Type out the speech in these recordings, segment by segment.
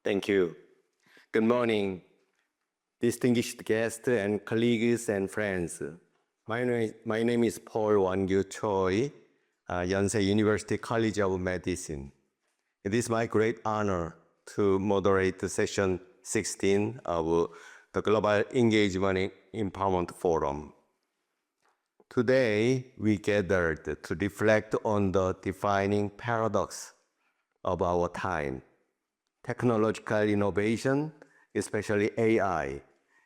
Thank you. Good morning, distinguished guests and colleagues and friends. My name is Paul Won-Gyu Choi, Yonsei University College of Medicine. It is my great honor to moderate the session 16 of the Global Engagement Empowerment Forum. Today, we gathered to reflect on the defining paradox of our time. Technological innovation, especially AI,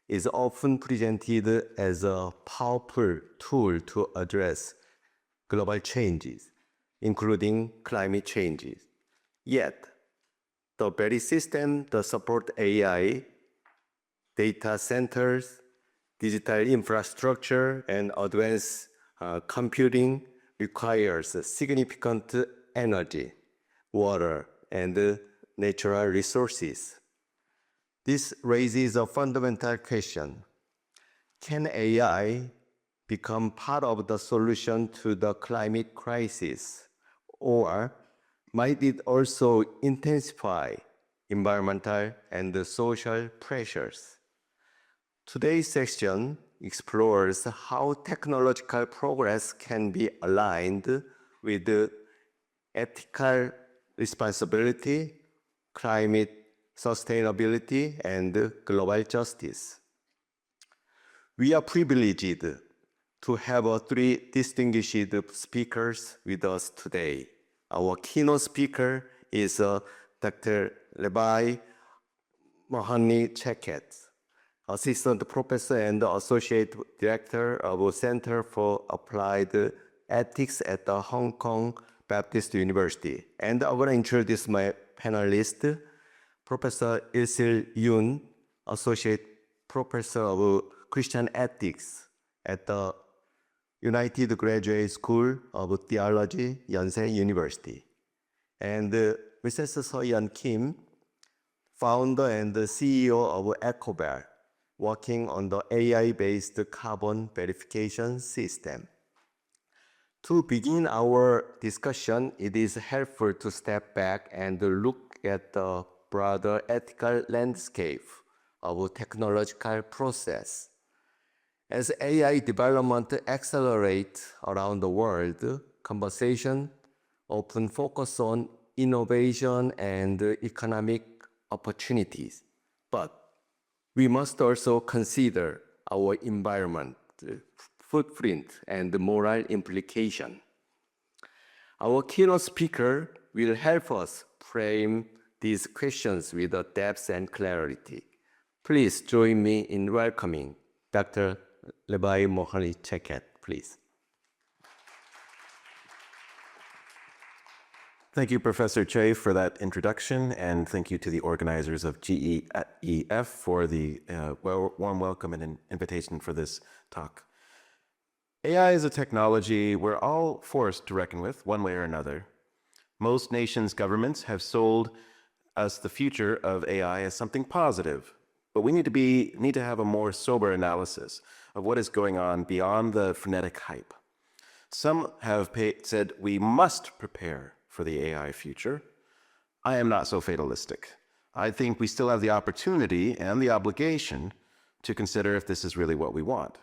is often presented as a powerful tool to address global changes, including climate changes. Yet, the very system that support AI, data centers, digital infrastructure, and advanced computing requires significant energy, water, and natural resources. This raises a fundamental question. Can AI become part of the solution to the climate crisis, or might it also intensify environmental and social pressures? Today's section explores how technological progress can be aligned with ethical responsibility, climate sustainability, and global justice. We are privileged to have three distinguished speakers with us today. Our keynote speaker is Dr. Levi Mohani-Cheket, Assistant Professor and Associate Director of Center for Applied Ethics at the Hong Kong Baptist University. And I want to introduce my panelist, Professor Il-sil Yoon, Associate Professor of Christian Ethics at the United Graduate School of Theology, Yonsei University. And Mrs. Seoyeon Kim, founder and CEO of Ecobar, working on the AI-based carbon verification system. To begin our discussion, it is helpful to step back and look at the broader ethical landscape of technological process. As AI development accelerates around the world, conversation often focus on innovation and economic opportunities. But we must also consider our environment, footprint, and moral implication. Our keynote speaker will help us frame these questions with depth and clarity. Please join me in welcoming Dr. Levi Mohani-Cheket, please. Thank you, Professor Choi, for that introduction, and thank you to the organizers of GEEF for the warm welcome and invitation for this talk. AI is a technology we're all forced to reckon with, one way or another. Most nations' governments have sold us the future of AI as something positive, but we need to have a more sober analysis of what is going on beyond the frenetic hype. Some have said we must prepare for the AI future. I am not so fatalistic. I think we still have the opportunity and the obligation to consider if this is really what we want.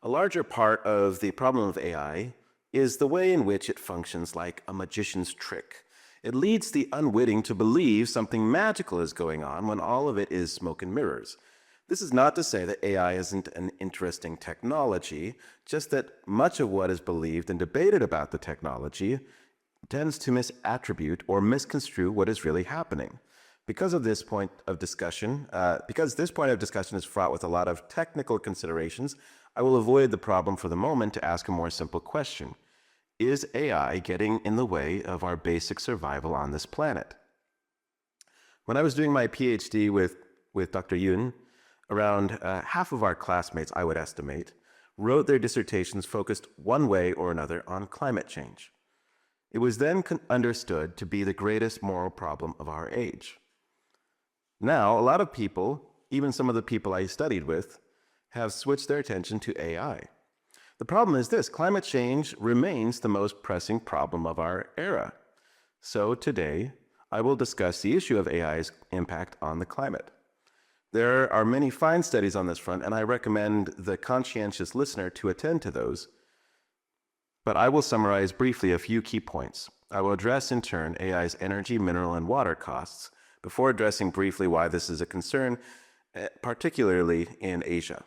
A larger part of the problem of AI is the way in which it functions like a magician's trick. It leads the unwitting to believe something magical is going on when all of it is smoke and mirrors. This is not to say that AI isn't an interesting technology, just that much of what is believed and debated about the technology tends to misattribute or misconstrue what is really happening. Because this point of discussion is fraught with a lot of technical considerations, I will avoid the problem for the moment to ask a more simple question. Is AI getting in the way of our basic survival on this planet? When I was doing my PhD with Dr. Yoon, around half of our classmates, I would estimate, wrote their dissertations focused one way or another on climate change. It was then understood to be the greatest moral problem of our age. Now, a lot of people, even some of the people I studied with, have switched their attention to AI. The problem is this: climate change remains the most pressing problem of our era. So today, I will discuss the issue of AI's impact on the climate. There are many fine studies on this front, and I recommend the conscientious listener to attend to those. But I will summarize briefly a few key points. I will address in turn AI's energy, mineral, and water costs before addressing briefly why this is a concern, particularly in Asia.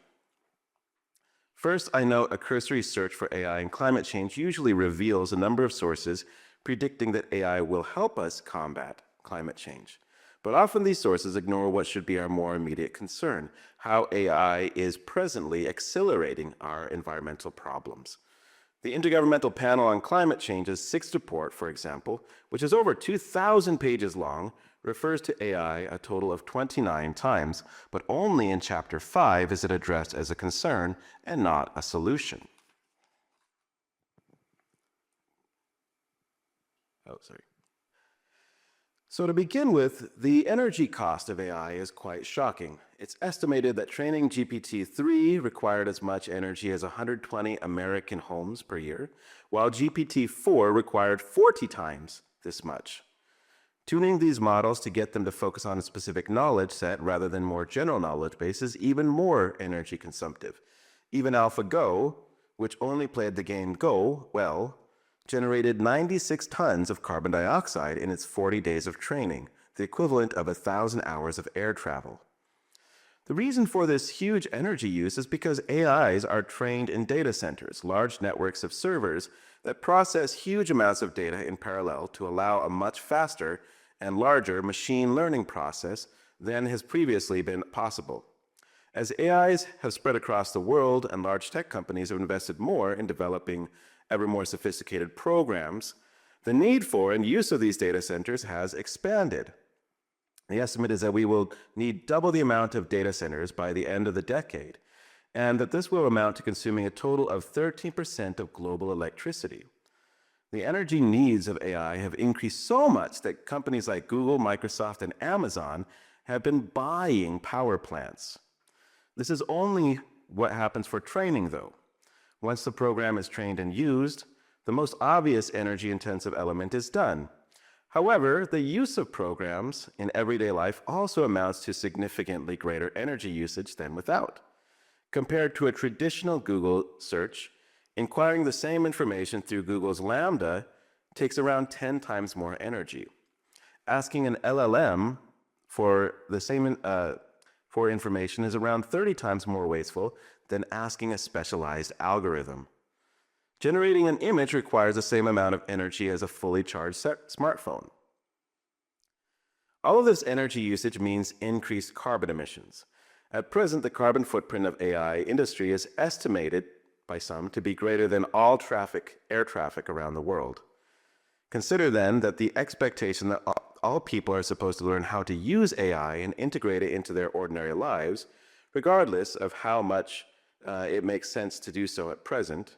First, I note a cursory search for AI and climate change usually reveals a number of sources predicting that AI will help us combat climate change. But often these sources ignore what should be our more immediate concern, how AI is presently accelerating our environmental problems. The Intergovernmental Panel on Climate Change's sixth report, for example, which is over 2,000 pages long, refers to AI a total of 29 times, but only in Chapter 5 is it addressed as a concern and not a solution. So to begin with, the energy cost of AI is quite shocking. It's estimated that training GPT-3 required as much energy as 120 American homes per year, while GPT-4 required 40 times this much. Tuning these models to get them to focus on a specific knowledge set rather than more general knowledge base is even more energy consumptive. Even AlphaGo, which only played the game Go well, generated 96 tons of carbon dioxide in its 40 days of training, the equivalent of 1,000 hours of air travel. The reason for this huge energy use is because AIs are trained in data centers, large networks of servers that process huge amounts of data in parallel to allow a much faster and larger machine learning process than has previously been possible. As AIs have spread across the world and large tech companies have invested more in developing ever more sophisticated programs, the need for and use of these data centers has expanded. The estimate is that we will need double the amount of data centers by the end of the decade, and that this will amount to consuming a total of 13% of global electricity. The energy needs of AI have increased so much that companies like Google, Microsoft, and Amazon have been buying power plants. This is only what happens for training, though. Once the program is trained and used, the most obvious energy-intensive element is done. However, the use of programs in everyday life also amounts to significantly greater energy usage than without. Compared to a traditional Google search, inquiring the same information through Google's Lambda takes around 10 times more energy. Asking an LLM for the same for information is around 30 times more wasteful than asking a specialized algorithm. Generating an image requires the same amount of energy as a fully charged smartphone. All of this energy usage means increased carbon emissions. At present, the carbon footprint of AI industry is estimated by some to be greater than all air traffic around the world. Consider then that the expectation that all people are supposed to learn how to use AI and integrate it into their ordinary lives, regardless of how much it makes sense to do so at present,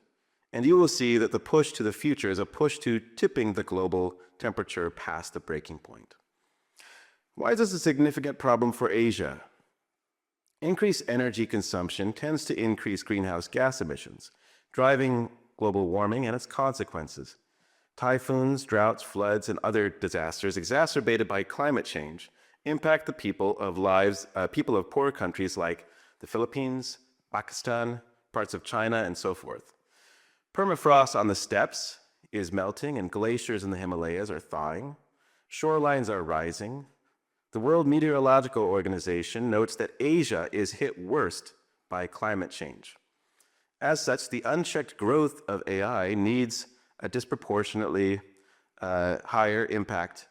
and you will see that the push to the future is a push to tipping the global temperature past the breaking point. Why is this a significant problem for Asia? Increased energy consumption tends to increase greenhouse gas emissions, driving global warming and its consequences. Typhoons, droughts, floods, and other disasters exacerbated by climate change impact the people of poor countries like the Philippines, Pakistan, parts of China, and so forth. Permafrost on the steppes is melting and glaciers in the Himalayas are thawing. Shorelines are rising. The World Meteorological Organization notes that Asia is hit worst by climate change. As such, the unchecked growth of AI needs a disproportionately higher impact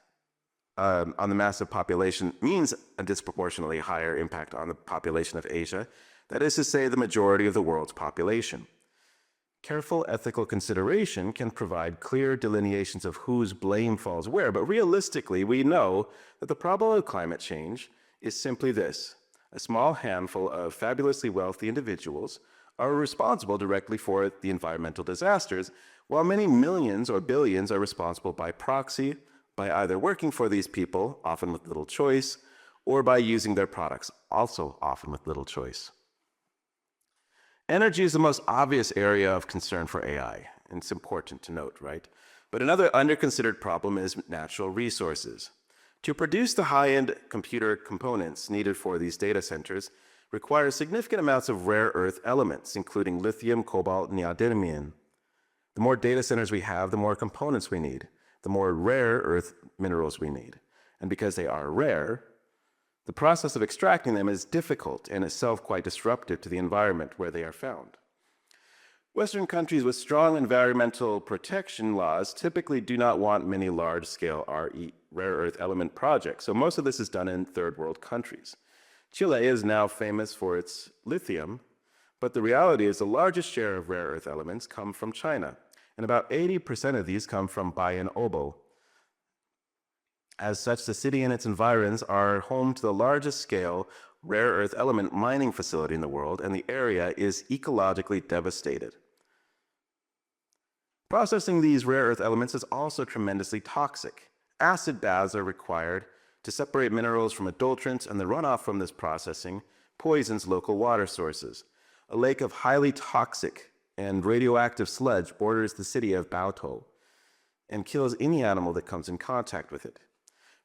on the massive population, means a disproportionately higher impact on the population of Asia, that is to say, the majority of the world's population. Careful ethical consideration can provide clear delineations of whose blame falls where, but realistically, we know that the problem of climate change is simply this: a small handful of fabulously wealthy individuals are responsible directly for the environmental disasters, while many millions or billions are responsible by proxy, by either working for these people, often with little choice, or by using their products, also often with little choice. Energy is the most obvious area of concern for AI, and it's important to note, right? But another under-considered problem is natural resources. To produce the high-end computer components needed for these data centers requires significant amounts of rare earth elements, including lithium, cobalt, and neodymium. The more data centers we have, the more components we need, the more rare earth minerals we need. And because they are rare, the process of extracting them is difficult and itself quite disruptive to the environment where they are found. Western countries with strong environmental protection laws typically do not want many large-scale rare earth element projects, so most of this is done in third world countries. Chile is now famous for its lithium, but the reality is the largest share of rare earth elements come from China, and about 80% of these come from Bayan Obo. As such, the city and its environs are home to the largest scale rare earth element mining facility in the world, and the area is ecologically devastated. Processing these rare earth elements is also tremendously toxic. Acid baths are required to separate minerals from adulterants, and the runoff from this processing poisons local water sources. A lake of highly toxic and radioactive sludge borders the city of Baotou and kills any animal that comes in contact with it.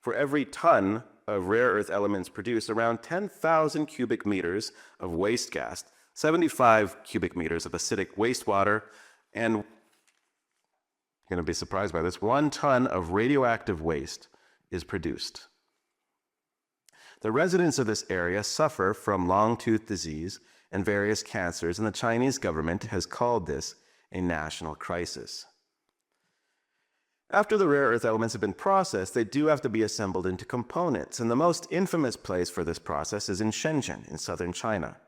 For every ton of rare earth elements produced, around 10,000 cubic meters of waste gas, 75 cubic meters of acidic wastewater, and you're going to be surprised by this, 1 ton of radioactive waste is produced. The residents of this area suffer from long-tooth disease and various cancers, and the Chinese government has called this a national crisis. After the rare earth elements have been processed, they do have to be assembled into components, and the most infamous place for this process is in Shenzhen, in southern China.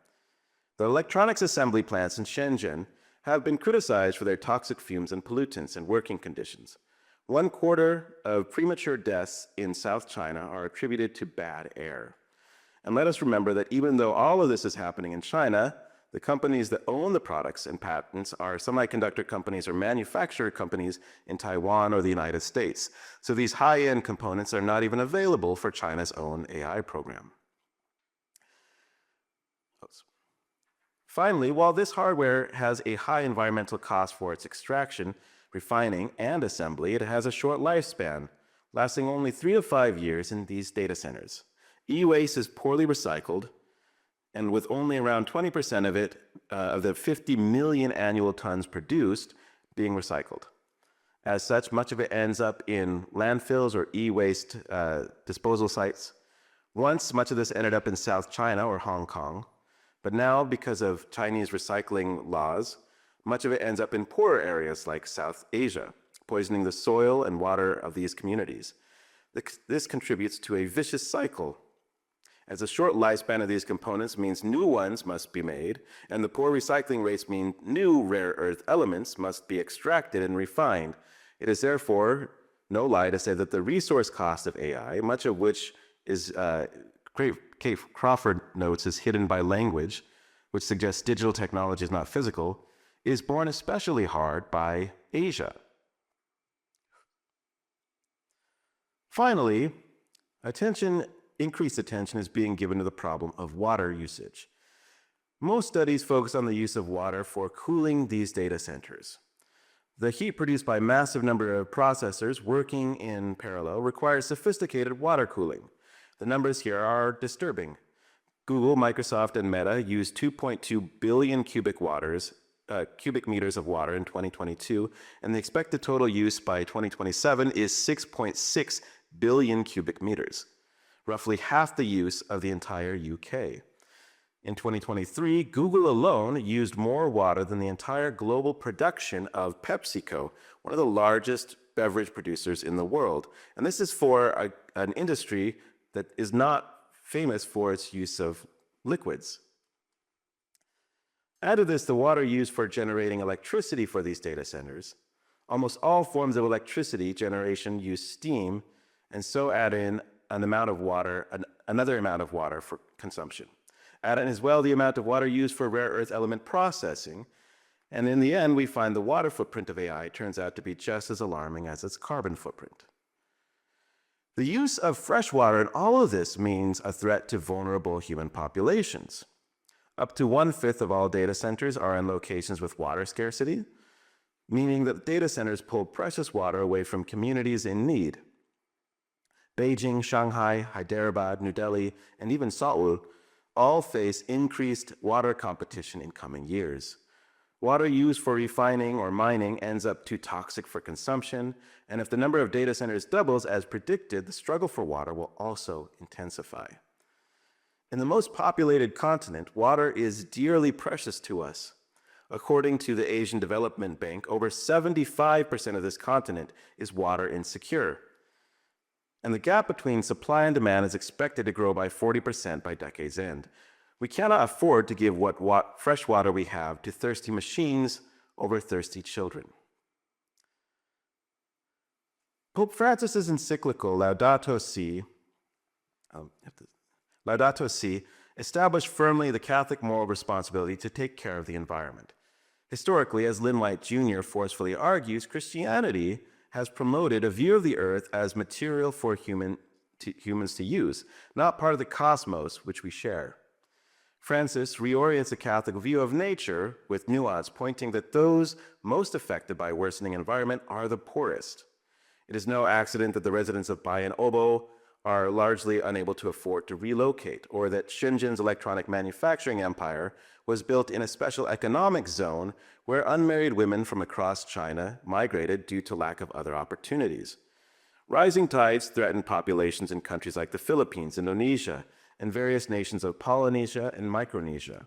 The electronics assembly plants in Shenzhen have been criticized for their toxic fumes and pollutants and working conditions. 1/4 of premature deaths in South China are attributed to bad air. And let us remember that even though all of this is happening in China, the companies that own the products and patents are semiconductor companies or manufacturer companies in Taiwan or the United States. So these high-end components are not even available for China's own AI program. Finally, while this hardware has a high environmental cost for its extraction, refining, and assembly, it has a short lifespan, lasting only 3 to 5 years in these data centers. E-waste is poorly recycled, and with only around 20% of it, of the 50 million annual tons produced, being recycled. As such, much of it ends up in landfills or e-waste disposal sites. Once, much of this ended up in South China or Hong Kong, but now, because of Chinese recycling laws, much of it ends up in poorer areas like South Asia, poisoning the soil and water of these communities. This contributes to a vicious cycle, as the short lifespan of these components means new ones must be made, and the poor recycling rates mean new rare earth elements must be extracted and refined. It is therefore no lie to say that the resource cost of AI, much of which is, Crawford notes, is hidden by language, which suggests digital technology is not physical, is borne especially hard by Asia. Finally, increased attention is being given to the problem of water usage. Most studies focus on the use of water for cooling these data centers. The heat produced by a massive number of processors working in parallel requires sophisticated water cooling. The numbers here are disturbing. Google, Microsoft, and Meta used 2.2 billion cubic meters of water in 2022, and the expected total use by 2027 is 6.6 billion cubic meters, roughly half the use of the entire UK. In 2023, Google alone used more water than the entire global production of PepsiCo, one of the largest beverage producers in the world. And this is for an industry that is not famous for its use of liquids. Add to this the water used for generating electricity for these data centers. Almost all forms of electricity generation use steam, and so add in another amount of water for consumption. Add in as well the amount of water used for rare earth element processing, and in the end we find the water footprint of AI turns out to be just as alarming as its carbon footprint. The use of fresh water in all of this means a threat to vulnerable human populations. Up to 1/5 of all data centers are in locations with water scarcity, meaning that data centers pull precious water away from communities in need. Beijing, Shanghai, Hyderabad, New Delhi, and even Seoul all face increased water competition in coming years. Water used for refining or mining ends up too toxic for consumption, and if the number of data centers doubles as predicted, the struggle for water will also intensify. In the most populated continent, water is dearly precious to us. According to the Asian Development Bank, over 75% of this continent is water insecure. And the gap between supply and demand is expected to grow by 40% by decade's end. We cannot afford to give what fresh water we have to thirsty machines over thirsty children. Pope Francis's encyclical Laudato Si established firmly the Catholic moral responsibility to take care of the environment. Historically, as Lynn White Jr. forcefully argues, Christianity has promoted a view of the earth as material for humans to use, not part of the cosmos which we share. Francis reorients the Catholic view of nature with nuance, pointing that those most affected by worsening environment are the poorest. It is no accident that the residents of Bai and Obo are largely unable to afford to relocate, or that Shenzhen's electronic manufacturing empire was built in a special economic zone where unmarried women from across China migrated due to lack of other opportunities. Rising tides threaten populations in countries like the Philippines, Indonesia, and various nations of Polynesia and Micronesia.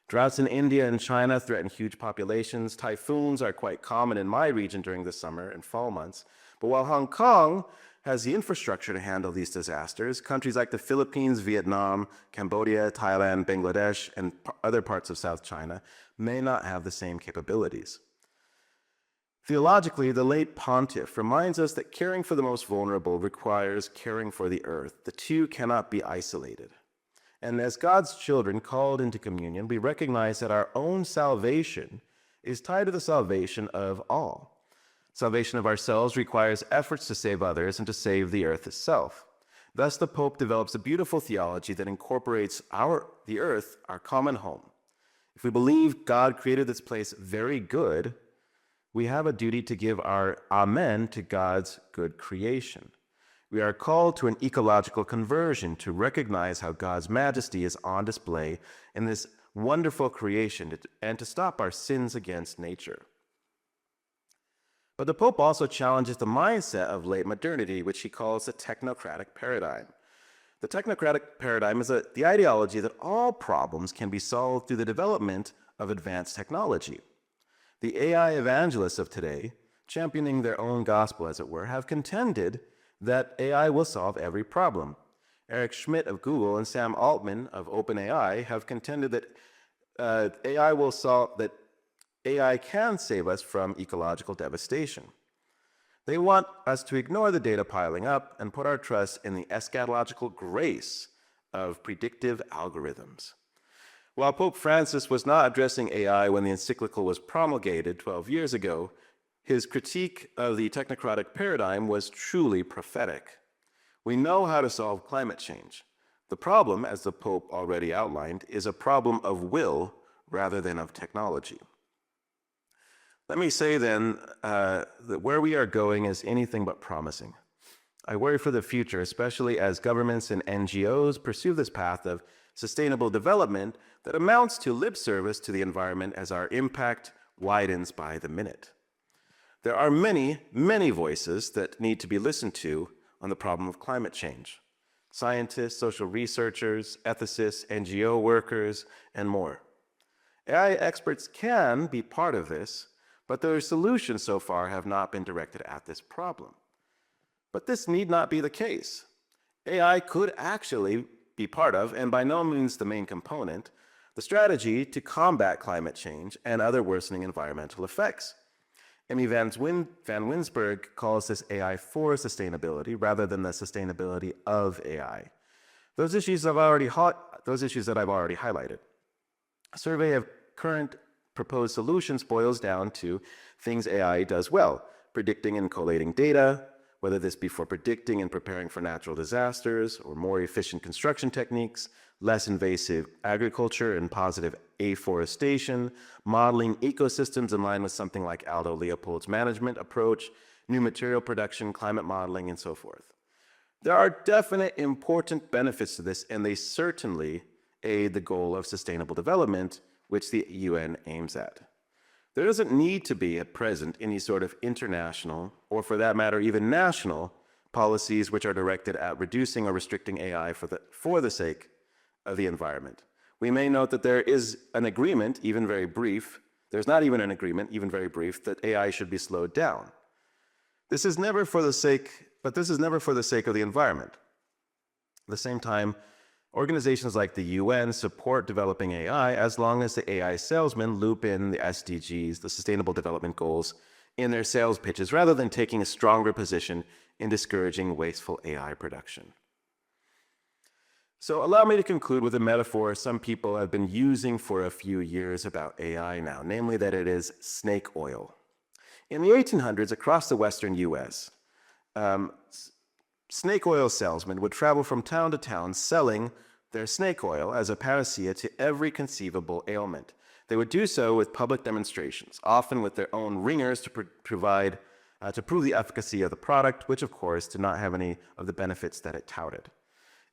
Droughts in India and China threaten huge populations. Typhoons are quite common in my region during the summer and fall months. But while Hong Kong has the infrastructure to handle these disasters, countries like the Philippines, Vietnam, Cambodia, Thailand, Bangladesh, and other parts of South China may not have the same capabilities. Theologically, the late pontiff reminds us that caring for the most vulnerable requires caring for the earth. The two cannot be isolated. And as God's children called into communion, we recognize that our own salvation is tied to the salvation of all. Salvation of ourselves requires efforts to save others and to save the earth itself. Thus, the Pope develops a beautiful theology that incorporates the earth, our common home. If we believe God created this place very good, we have a duty to give our amen to God's good creation. We are called to an ecological conversion to recognize how God's majesty is on display in this wonderful creation and to stop our sins against nature. But the Pope also challenges the mindset of late modernity, which he calls the technocratic paradigm. The technocratic paradigm is the ideology that all problems can be solved through the development of advanced technology. The AI evangelists of today, championing their own gospel as it were, have contended that AI will solve every problem. Eric Schmidt of Google and Sam Altman of OpenAI have contended that AI can save us from ecological devastation. They want us to ignore the data piling up and put our trust in the eschatological grace of predictive algorithms. While Pope Francis was not addressing AI when the encyclical was promulgated 12 years ago, his critique of the technocratic paradigm was truly prophetic. We know how to solve climate change. The problem, as the Pope already outlined, is a problem of will rather than of technology. Let me say then that where we are going is anything but promising. I worry for the future, especially as governments and NGOs pursue this path of sustainable development that amounts to lip service to the environment as our impact widens by the minute. There are many, many voices that need to be listened to on the problem of climate change. Scientists, social researchers, ethicists, NGO workers, and more. AI experts can be part of this, but their solutions so far have not been directed at this problem. But this need not be the case. AI could actually be part of, and by no means the main component, the strategy to combat climate change and other worsening environmental effects. Emmy Van Winsberg calls this AI for sustainability rather than the sustainability of AI. Those issues that I've already highlighted. A survey of current proposed solutions boils down to things AI does well: predicting and collating data, whether this be for predicting and preparing for natural disasters, or more efficient construction techniques, less invasive agriculture and positive afforestation, modeling ecosystems in line with something like Aldo Leopold's management approach, new material production, climate modeling, and so forth. There are definite important benefits to this, and they certainly aid the goal of sustainable development, which the UN aims at. There doesn't need to be at present any sort of international, or for that matter, even national, policies which are directed at reducing or restricting AI for the sake of the environment. We may note that there is an agreement, even very brief, there's not even an agreement, even very brief, that AI should be slowed down. This is never for the sake of the environment. At the same time, organizations like the UN support developing AI as long as the AI salesmen loop in the SDGs, the Sustainable Development Goals, in their sales pitches rather than taking a stronger position in discouraging wasteful AI production. So allow me to conclude with a metaphor some people have been using for a few years about AI now, namely that it is snake oil. In the 1800s, across the western US, snake oil salesmen would travel from town to town selling their snake oil as a panacea to every conceivable ailment. They would do so with public demonstrations, often with their own ringers to prove the efficacy of the product, which of course did not have any of the benefits that it touted.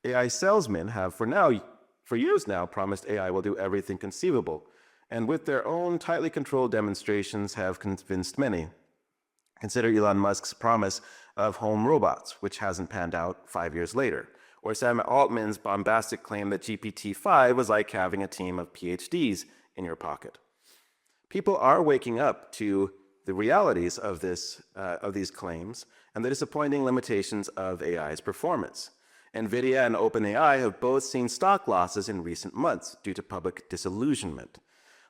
AI salesmen have for years now promised AI will do everything conceivable, and with their own tightly controlled demonstrations have convinced many. Consider Elon Musk's promise of home robots, which hasn't panned out 5 years later, or Sam Altman's bombastic claim that GPT-5 was like having a team of PhDs in your pocket. People are waking up to the realities of these claims and the disappointing limitations of AI's performance. NVIDIA and OpenAI have both seen stock losses in recent months due to public disillusionment.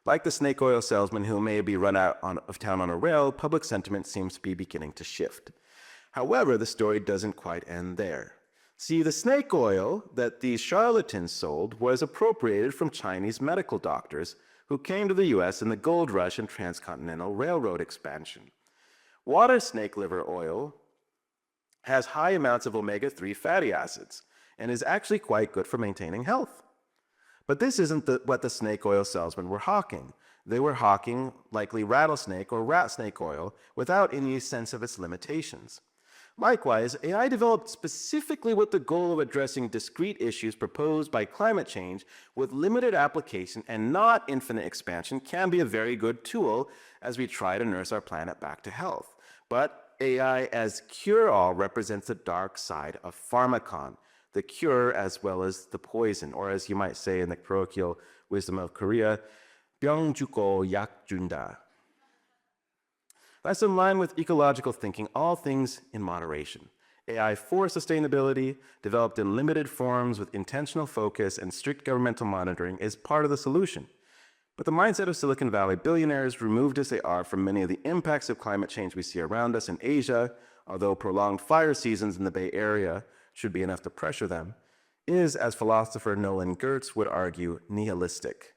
Like the snake oil salesman who may be run out of town on a rail, public sentiment seems to be beginning to shift. However, the story doesn't quite end there. See, the snake oil that these charlatans sold was appropriated from Chinese medical doctors who came to the US in the gold rush and transcontinental railroad expansion. Water snake liver oil has high amounts of omega-3 fatty acids and is actually quite good for maintaining health. But this isn't what the snake oil salesmen were hawking. They were hawking likely rattlesnake or rat snake oil without any sense of its limitations. Likewise, AI developed specifically with the goal of addressing discrete issues proposed by climate change with limited application and not infinite expansion can be a very good tool as we try to nurse our planet back to health. But AI as cure-all represents the dark side of pharmacon, the cure as well as the poison, or as you might say in the parochial wisdom of Korea, 병 주고 약 준다. That's in line with ecological thinking, all things in moderation. AI for sustainability, developed in limited forms with intentional focus and strict governmental monitoring, is part of the solution. But the mindset of Silicon Valley billionaires, removed as they are from many of the impacts of climate change we see around us in Asia, although prolonged fire seasons in the Bay Area should be enough to pressure them, is, as philosopher Nolan Gertz would argue, nihilistic.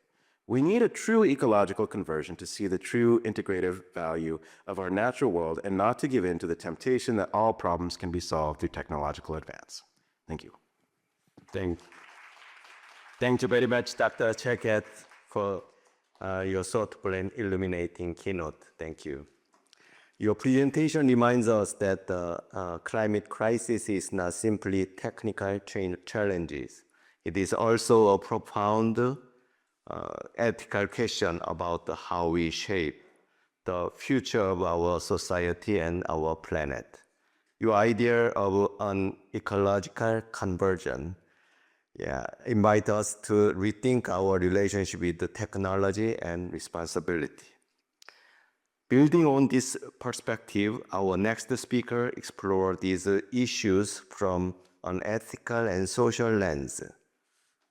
We need a true ecological conversion to see the true integrative value of our natural world and not to give in to the temptation that all problems can be solved through technological advance. Thank you. Thank you very much, Dr. Checkett, for your thoughtful and illuminating keynote. Thank you. Your presentation reminds us that the climate crisis is not simply technical challenges. It is also a profound ethical question about how we shape the future of our society and our planet. Your idea of an ecological conversion invite us to rethink our relationship with the technology and responsibility. Building on this perspective, our next speaker explores these issues from an ethical and social lens.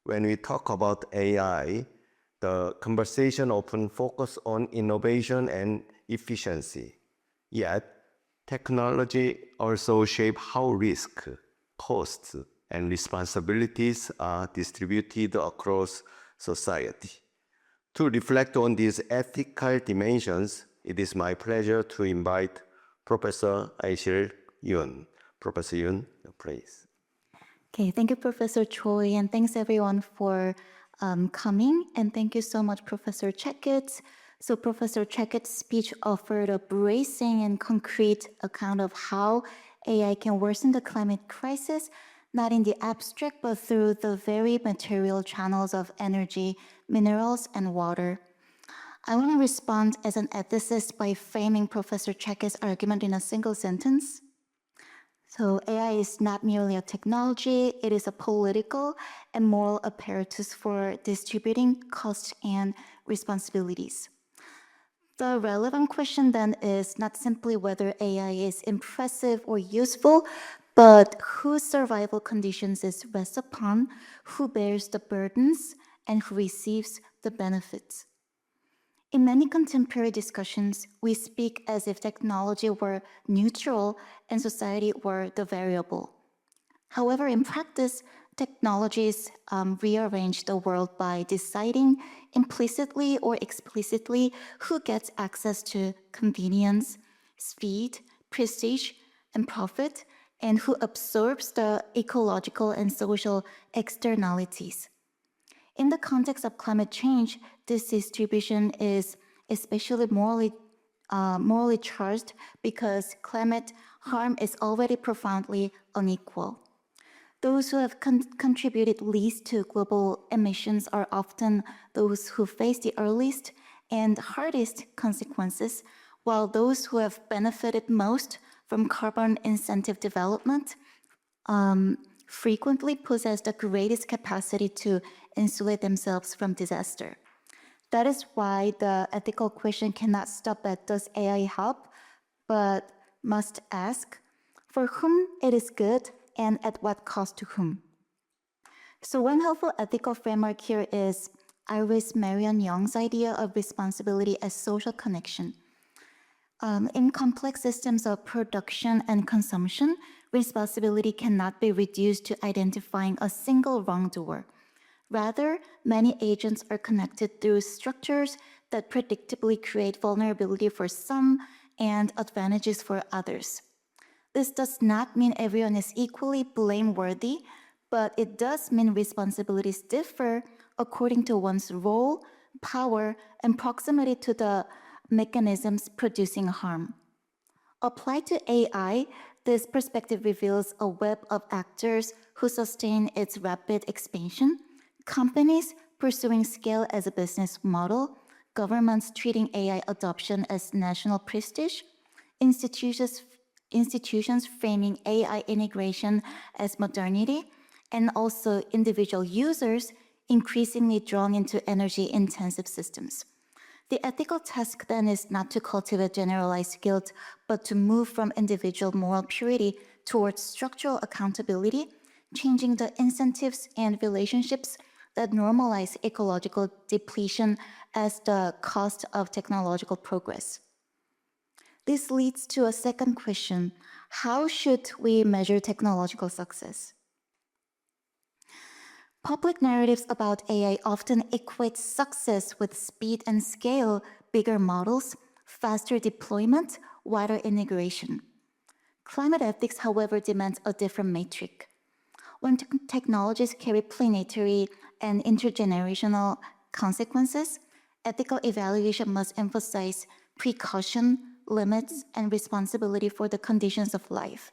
When we talk about AI, the conversation often focuses on innovation and efficiency. Yet, technology also shapes how risk, costs, and responsibilities are distributed across society. To reflect on these ethical dimensions, it is my pleasure to invite Professor Aishil Yoon. Professor Yoon, please. Okay, thank you, Professor Choi, and thanks everyone for coming. And thank you so much, Professor Checkett, So Professor Checkett's speech offered a bracing and concrete account of how AI can worsen the climate crisis, not in the abstract, but through the very material channels of energy, minerals, and water. I want to respond as an ethicist by framing Professor Checkett's argument in a single sentence. So AI is not merely a technology, it is a political and moral apparatus for distributing costs and responsibilities. The relevant question then is not simply whether AI is impressive or useful, but whose survival conditions it rests upon, who bears the burdens, and who receives the benefits. In many contemporary discussions, we speak as if technology were neutral and society were the variable. However, in practice, technologies rearrange the world by deciding implicitly or explicitly who gets access to convenience, speed, prestige, and profit, and who absorbs the ecological and social externalities. In the context of climate change, this distribution is especially morally charged because climate harm is already profoundly unequal. Those who have contributed least to global emissions are often those who face the earliest and hardest consequences, while those who have benefited most from carbon incentive development frequently possess the greatest capacity to insulate themselves from disaster. That is why the ethical question cannot stop at does AI help, but must ask for whom it is good and at what cost to whom. So one helpful ethical framework here is Iris Marion Young's idea of responsibility as social connection. In complex systems of production and consumption, responsibility cannot be reduced to identifying a single wrongdoer. Rather, many agents are connected through structures that predictably create vulnerability for some and advantages for others. This does not mean everyone is equally blameworthy, but it does mean responsibilities differ according to one's role, power, and proximity to the mechanisms producing harm. Applied to AI, this perspective reveals a web of actors who sustain its rapid expansion, companies pursuing scale as a business model, governments treating AI adoption as national prestige, institutions framing AI integration as modernity, and also individual users increasingly drawn into energy-intensive systems. The ethical task then is not to cultivate generalized guilt, but to move from individual moral purity towards structural accountability, changing the incentives and relationships that normalize ecological depletion as the cost of technological progress. This leads to a second question: how should we measure technological success? Public narratives about AI often equate success with speed and scale, bigger models, faster deployment, wider integration. Climate ethics, however, demands a different metric. When technologies carry planetary and intergenerational consequences, ethical evaluation must emphasize precaution, limits, and responsibility for the conditions of life.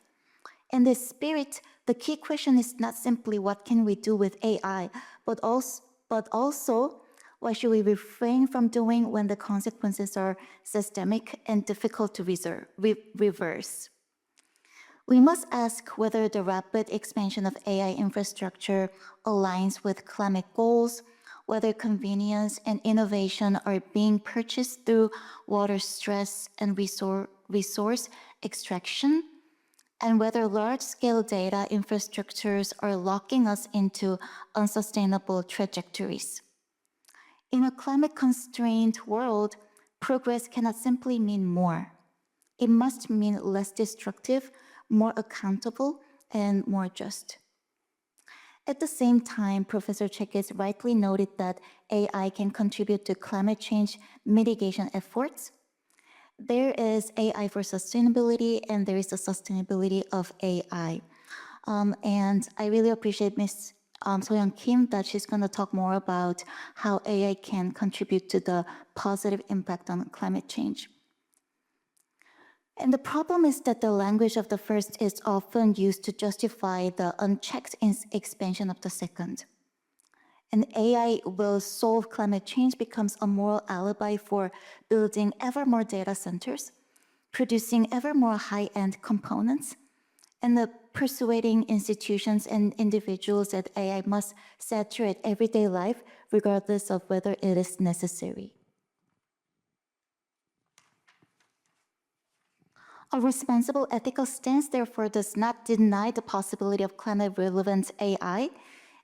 In this spirit, the key question is not simply what can we do with AI, but also what should we refrain from doing when the consequences are systemic and difficult to reverse. We must ask whether the rapid expansion of AI infrastructure aligns with climate goals, whether convenience and innovation are being purchased through water stress and resource extraction, and whether large-scale data infrastructures are locking us into unsustainable trajectories. In a climate-constrained world, progress cannot simply mean more. It must mean less destructive, more accountable, and more just. At the same time, Professor Checkes rightly noted that AI can contribute to climate change mitigation efforts. There is AI for sustainability, and there is the sustainability of AI. And I really appreciate Ms. So-young Kim that she's going to talk more about how AI can contribute to the positive impact on climate change. And the problem is that the language of the first is often used to justify the unchecked expansion of the second. And AI will solve climate change becomes a moral alibi for building ever more data centers, producing ever more high-end components, and the persuading institutions and individuals that AI must saturate everyday life regardless of whether it is necessary. A responsible ethical stance, therefore, does not deny the possibility of climate-relevant AI.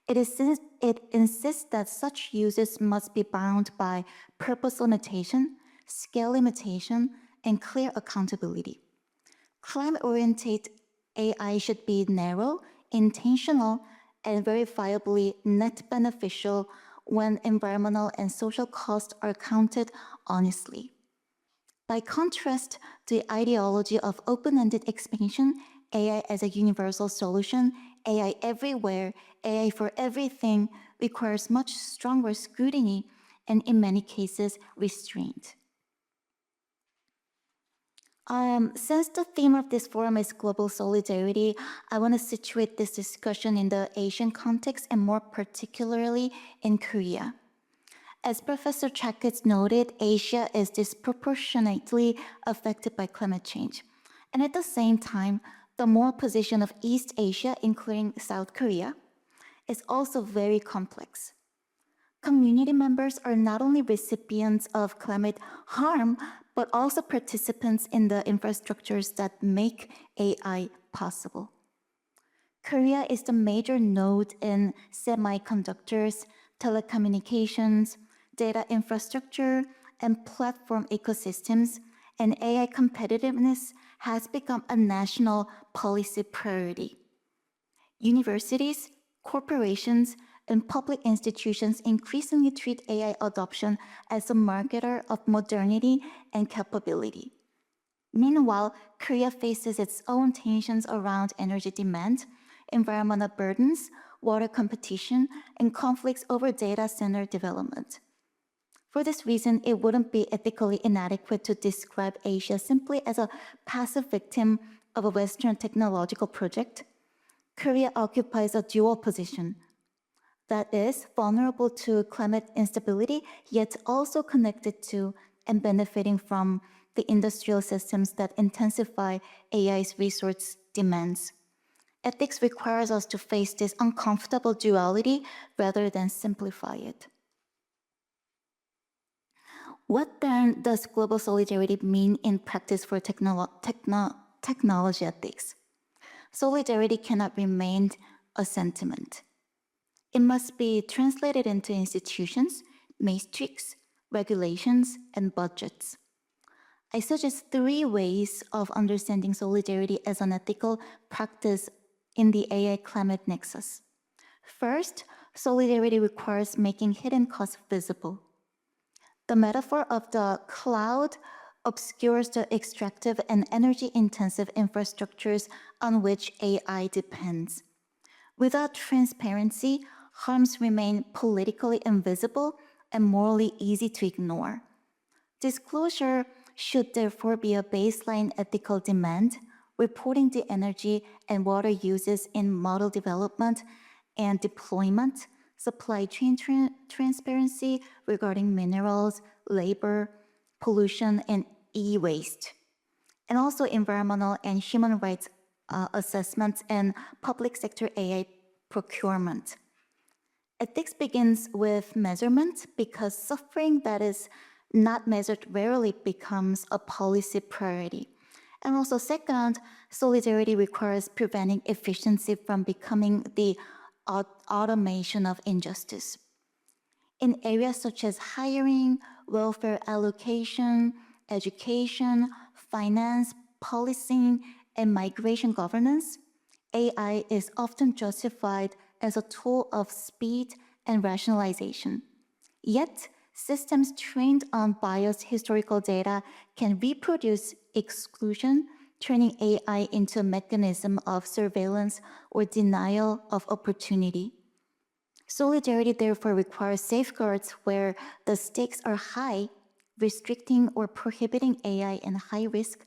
It insists that such uses must be bound by purpose limitation, scale limitation, and clear accountability. Climate-oriented AI should be narrow, intentional, and verifiably net beneficial when environmental and social costs are counted honestly. By contrast, the ideology of open-ended expansion, AI as a universal solution, AI everywhere, AI for everything, requires much stronger scrutiny and, in many cases, restraint. Since the theme of this forum is global solidarity, I want to situate this discussion in the Asian context and more particularly in Korea. As Professor Chakets noted, Asia is disproportionately affected by climate change. And at the same time, the moral position of East Asia, including South Korea, is also very complex. Community members are not only recipients of climate harm, but also participants in the infrastructures that make AI possible. Korea is the major node in semiconductors, telecommunications, data infrastructure, and platform ecosystems, and AI competitiveness has become a national policy priority. Universities, corporations, and public institutions increasingly treat AI adoption as a marketer of modernity and capability. Meanwhile, Korea faces its own tensions around energy demand, environmental burdens, water competition, and conflicts over data center development. For this reason, it wouldn't be ethically inadequate to describe Asia simply as a passive victim of a Western technological project. Korea occupies a dual position that is vulnerable to climate instability, yet also connected to and benefiting from the industrial systems that intensify AI's resource demands. Ethics requires us to face this uncomfortable duality rather than simplify it. What then does global solidarity mean in practice for technology ethics? Solidarity cannot remain a sentiment. It must be translated into institutions, matrix, regulations, and budgets. I suggest 3 ways of understanding solidarity as an ethical practice in the AI climate nexus. First, solidarity requires making hidden costs visible. The metaphor of the cloud obscures the extractive and energy-intensive infrastructures on which AI depends. Without transparency, harms remain politically invisible and morally easy to ignore. Disclosure should therefore be a baseline ethical demand, reporting the energy and water uses in model development and deployment, supply chain transparency regarding minerals, labor, pollution, and e-waste, and also environmental and human rights assessments and public sector AI procurement. Ethics begins with measurement because suffering that is not measured rarely becomes a policy priority. And also second, solidarity requires preventing efficiency from becoming the automation of injustice. In areas such as hiring, welfare allocation, education, finance, policing, and migration governance, AI is often justified as a tool of speed and rationalization. Yet, systems trained on biased historical data can reproduce exclusion, turning AI into a mechanism of surveillance or denial of opportunity. Solidarity therefore requires safeguards where the stakes are high, restricting or prohibiting AI in high-risk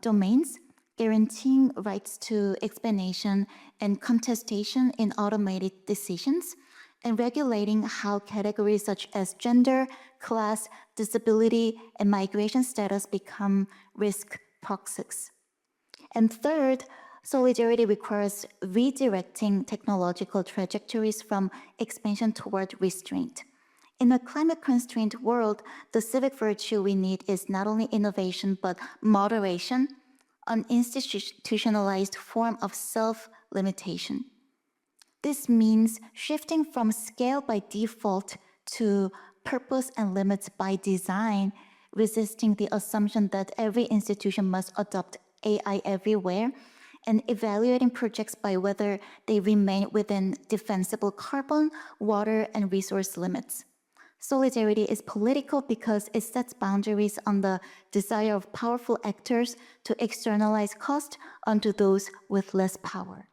domains, guaranteeing rights to explanation and contestation in automated decisions, and regulating how categories such as gender, class, disability, and migration status become risk proxies. And third, solidarity requires redirecting technological trajectories from expansion toward restraint. In a climate-constrained world, the civic virtue we need is not only innovation, but moderation, an institutionalized form of self-limitation. This means shifting from scale by default to purpose and limits by design, resisting the assumption that every institution must adopt AI everywhere, and evaluating projects by whether they remain within defensible carbon, water, and resource limits. Solidarity is political because it sets boundaries on the desire of powerful actors to externalize cost onto those with less power.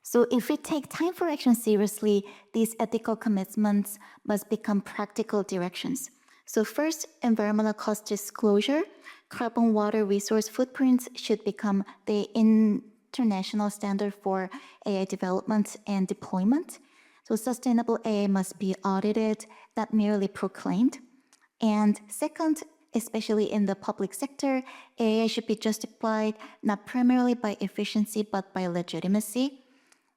So if we take time for action seriously, these ethical commitments must become practical directions. So first, environmental cost disclosure, carbon, water, resource footprints should become the international standard for AI development and deployment. So sustainable AI must be audited, not merely proclaimed. And second, especially in the public sector, AI should be justified not primarily by efficiency, but by legitimacy.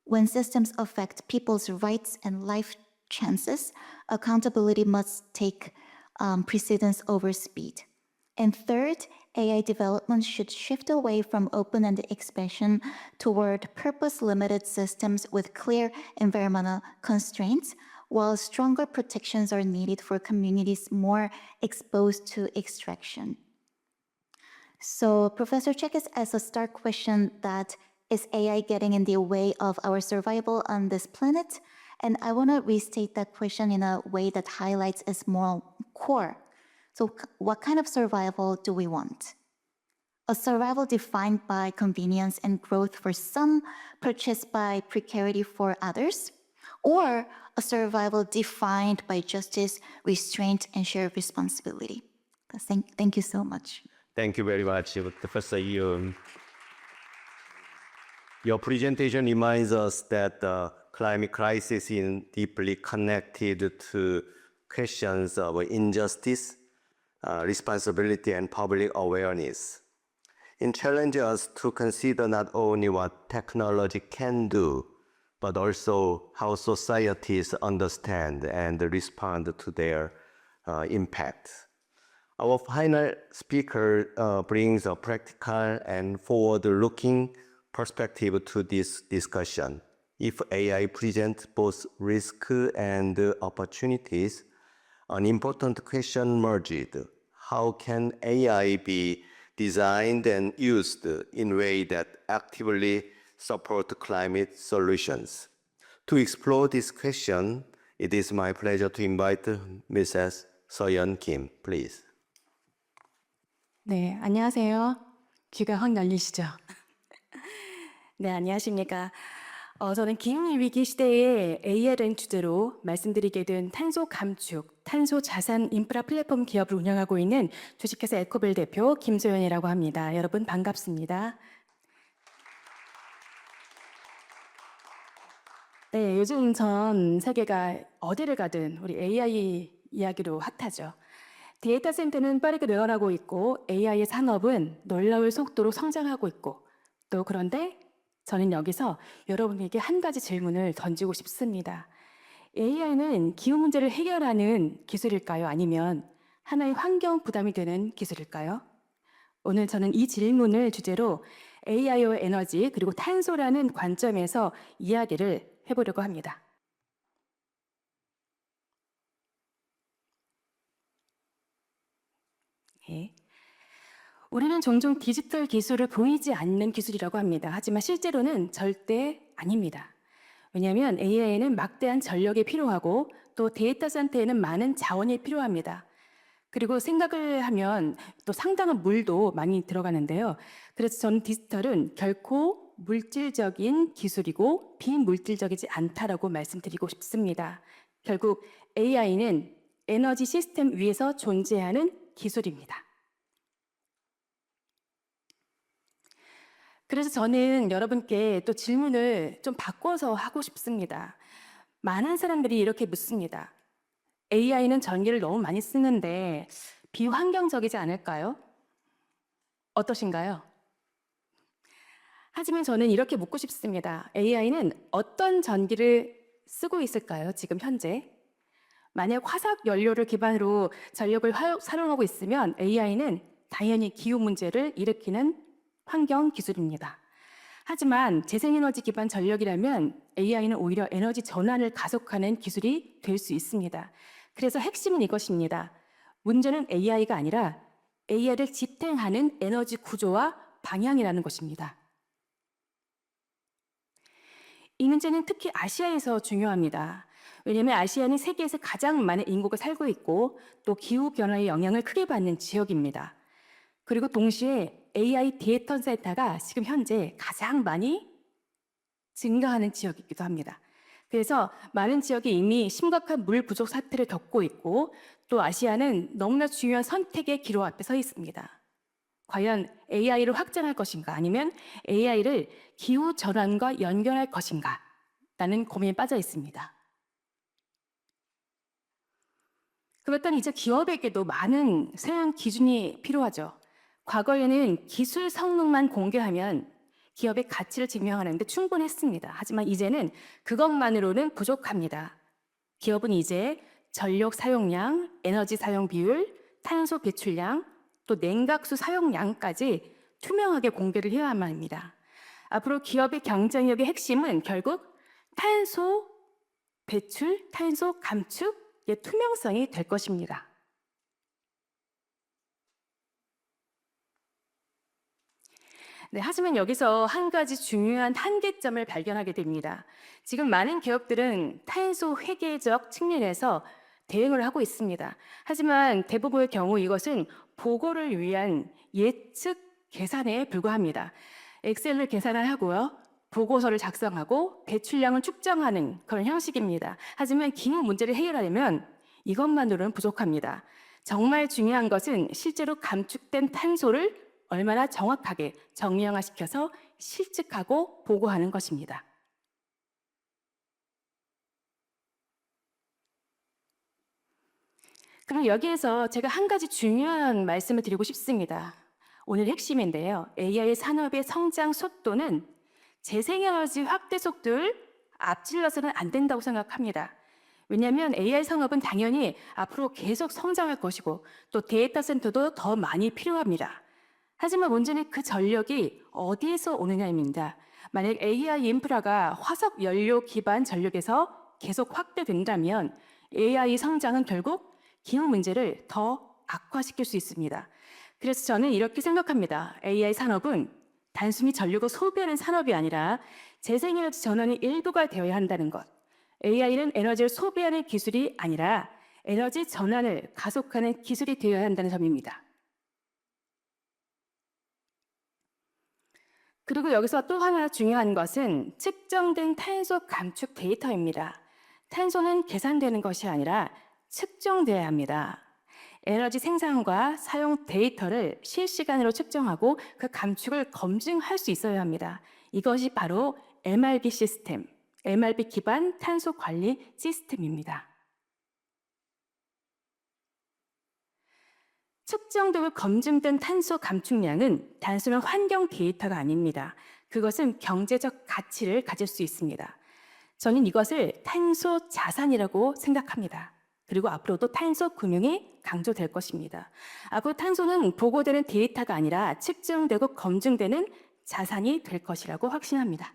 When systems affect people's rights and life chances, accountability must take precedence over speed. And third, AI development should shift away from open-ended expansion toward purpose-limited systems with clear environmental constraints, while stronger protections are needed for communities more exposed to extraction. So Professor Check has asked a stark question that is AI getting in the way of our survival on this planet? And I want to restate that question in a way that highlights its moral core. So what kind of survival do we want? A survival defined by convenience and growth for some, purchased by precarity for others? Or a survival defined by justice, restraint, and shared responsibility? Thank you so much. Thank you very much, Professor Yoon. Your presentation reminds us that the climate crisis is deeply connected to questions of injustice, responsibility, and public awareness. It challenges us to consider not only what technology can do, but also how societies understand and respond to their impact. Our final speaker brings a practical and forward-looking perspective to this discussion. If AI presents both risk and opportunities, an important question emerged. How can AI be designed and used in a way that actively support climate solutions? To explore this question, it is my pleasure to invite Mrs. 서연 Kim, please. 네, 안녕하세요. 귀가 확 열리시죠? 네, 안녕하십니까. 저는 기후위기 시대에 AI라는 주제로 말씀드리게 된 탄소 감축, 탄소 자산 인프라 플랫폼 기업을 운영하고 있는 주식회사 에코빌 대표 김소연이라고 합니다. 여러분 반갑습니다. 네, 요즘 전 세계가 어디를 가든 우리 AI 이야기로 핫하죠. 데이터 센터는 빠르게 늘어나고 있고 AI의 산업은 놀라울 속도로 성장하고 있고 또 그런데 저는 여기서 여러분에게 한 가지 질문을 던지고 싶습니다. AI는 기후 문제를 해결하는 기술일까요? 아니면 하나의 환경 부담이 되는 기술일까요? 오늘 저는 이 질문을 주제로 AI와 에너지 그리고 탄소라는 관점에서 이야기를 해보려고 합니다. 예. 우리는 종종 디지털 기술을 보이지 않는 기술이라고 합니다. 하지만 실제로는 절대 아닙니다. 왜냐하면 AI에는 막대한 전력이 필요하고 또 데이터 센터에는 많은 자원이 필요합니다. 그리고 생각을 하면 또 상당한 물도 많이 들어가는데요. 그래서 저는 디지털은 결코 물질적인 기술이고 비물질적이지 않다라고 말씀드리고 싶습니다. 결국 AI는 에너지 시스템 위에서 존재하는 기술입니다. 그래서 저는 여러분께 또 질문을 좀 바꿔서 하고 싶습니다. 많은 사람들이 이렇게 묻습니다. AI는 전기를 너무 많이 쓰는데 비환경적이지 않을까요? 어떠신가요? 하지만 저는 이렇게 묻고 싶습니다. AI는 어떤 전기를 쓰고 있을까요? 지금 현재? 만약 화석 연료를 기반으로 전력을 사용하고 있으면 AI는 당연히 기후 문제를 일으키는 환경 기술입니다. 하지만 재생에너지 기반 전력이라면 AI는 오히려 에너지 전환을 가속하는 기술이 될 수 있습니다. 그래서 핵심은 이것입니다. 문제는 AI가 아니라 AI를 지탱하는 에너지 구조와 방향이라는 것입니다. 이 문제는 특히 아시아에서 중요합니다. 왜냐하면 아시아는 세계에서 가장 많은 인구가 살고 있고 또 기후변화의 영향을 크게 받는 지역입니다. 그리고 동시에 AI 데이터 센터가 지금 현재 가장 많이 증가하는 지역이기도 합니다. 그래서 많은 지역이 이미 심각한 물 부족 사태를 겪고 있고 또 아시아는 너무나 중요한 선택의 기로 앞에 서 있습니다. 과연 AI를 확장할 것인가 아니면 AI를 기후 전환과 연결할 것인가 라는 고민에 빠져 있습니다. 그렇다면 이제 기업에게도 많은 세양 기준이 필요하죠. 과거에는 기술 성능만 공개하면 기업의 가치를 증명하는 데 충분했습니다. 하지만 이제는 그것만으로는 부족합니다. 기업은 이제 전력 사용량, 에너지 사용 비율, 탄소 배출량, 또 냉각수 사용량까지 투명하게 공개를 해야만 합니다. 앞으로 기업의 경쟁력의 핵심은 결국 탄소 배출, 탄소 감축의 투명성이 될 것입니다. 네, 하지만 여기서 한 가지 중요한 한계점을 발견하게 됩니다. 지금 많은 기업들은 탄소 회계적 측면에서 대응을 하고 있습니다. 하지만 대부분의 경우 이것은 보고를 위한 예측 계산에 불과합니다. 엑셀을 계산을 하고요. 보고서를 작성하고 배출량을 측정하는 그런 형식입니다. 하지만 기후 문제를 해결하려면 이것만으로는 부족합니다. 정말 중요한 것은 실제로 감축된 탄소를 얼마나 정확하게 정량화시켜서 실측하고 보고하는 것입니다. 그럼 여기에서 제가 한 가지 중요한 말씀을 드리고 싶습니다. 오늘 핵심인데요. AI 산업의 성장 속도는 재생에너지 확대 속도를 앞질러서는 안 된다고 생각합니다. 왜냐하면 AI 산업은 당연히 앞으로 계속 성장할 것이고 또 데이터 센터도 더 많이 필요합니다. 하지만 문제는 그 전력이 어디에서 오느냐입니다. 만약 AI 인프라가 화석 연료 기반 전력에서 계속 확대된다면 AI 성장은 결국 기후 문제를 더 악화시킬 수 있습니다. 그래서 저는 이렇게 생각합니다. AI 산업은 단순히 전력을 소비하는 산업이 아니라 재생에너지 전환의 일부가 되어야 한다는 것. AI는 에너지를 소비하는 기술이 아니라 에너지 전환을 가속하는 기술이 되어야 한다는 점입니다. 그리고 여기서 또 하나 중요한 것은 측정된 탄소 감축 데이터입니다. 탄소는 계산되는 것이 아니라 측정돼야 합니다. 에너지 생산과 사용 데이터를 실시간으로 측정하고 그 감축을 검증할 수 있어야 합니다. 이것이 바로 MRB 시스템, MRB 기반 탄소 관리 시스템입니다. 측정되고 검증된 탄소 감축량은 단순한 환경 데이터가 아닙니다. 그것은 경제적 가치를 가질 수 있습니다. 저는 이것을 탄소 자산이라고 생각합니다. 그리고 앞으로도 탄소 금융이 강조될 것입니다. 앞으로 탄소는 보고되는 데이터가 아니라 측정되고 검증되는 자산이 될 것이라고 확신합니다.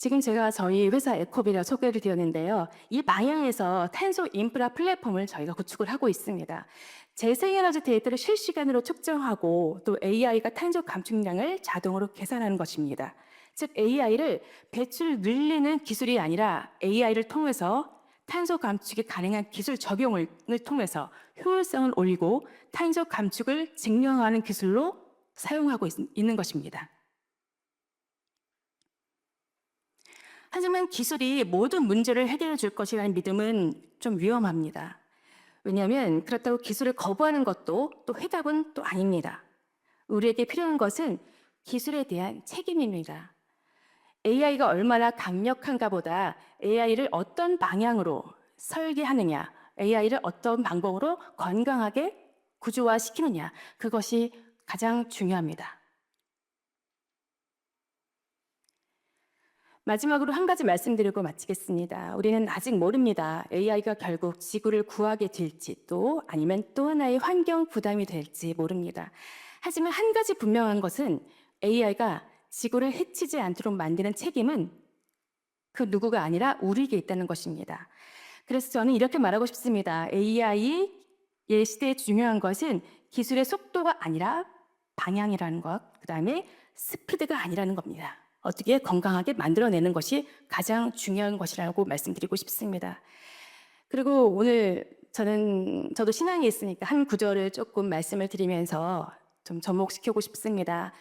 지금 제가 저희 회사 에코비라 소개를 드렸는데요. 이 방향에서 탄소 인프라 플랫폼을 저희가 구축을 하고 있습니다. 재생에너지 데이터를 실시간으로 측정하고 또 AI가 탄소 감축량을 자동으로 계산하는 것입니다. 즉 AI를 배출을 늘리는 기술이 아니라 AI를 통해서 탄소 감축이 가능한 기술 적용을 통해서 효율성을 올리고 탄소 감축을 증명하는 기술로 사용하고 있는 것입니다. 하지만 기술이 모든 문제를 해결해 줄 것이라는 믿음은 좀 위험합니다. 왜냐하면 그렇다고 기술을 거부하는 것도 또 해답은 또 아닙니다. 우리에게 필요한 것은 기술에 대한 책임입니다. AI가 얼마나 강력한가 보다 AI를 어떤 방향으로 설계하느냐, AI를 어떤 방법으로 건강하게 구조화시키느냐, 그것이 가장 중요합니다. 마지막으로 한 가지 말씀드리고 마치겠습니다. 우리는 아직 모릅니다. AI가 결국 지구를 구하게 될지 또 아니면 또 하나의 환경 부담이 될지 모릅니다. 하지만 한 가지 분명한 것은 AI가 지구를 해치지 않도록 만드는 책임은 그 누구가 아니라 우리에게 있다는 것입니다. 그래서 저는 이렇게 말하고 싶습니다. AI의 시대에 중요한 것은 기술의 속도가 아니라 방향이라는 것, 그 다음에 스피드가 아니라는 겁니다. 어떻게 건강하게 만들어내는 것이 가장 중요한 것이라고 말씀드리고 싶습니다. 그리고 오늘 저도 신앙이 있으니까 한 구절을 조금 말씀을 드리면서 좀 접목시키고 싶습니다.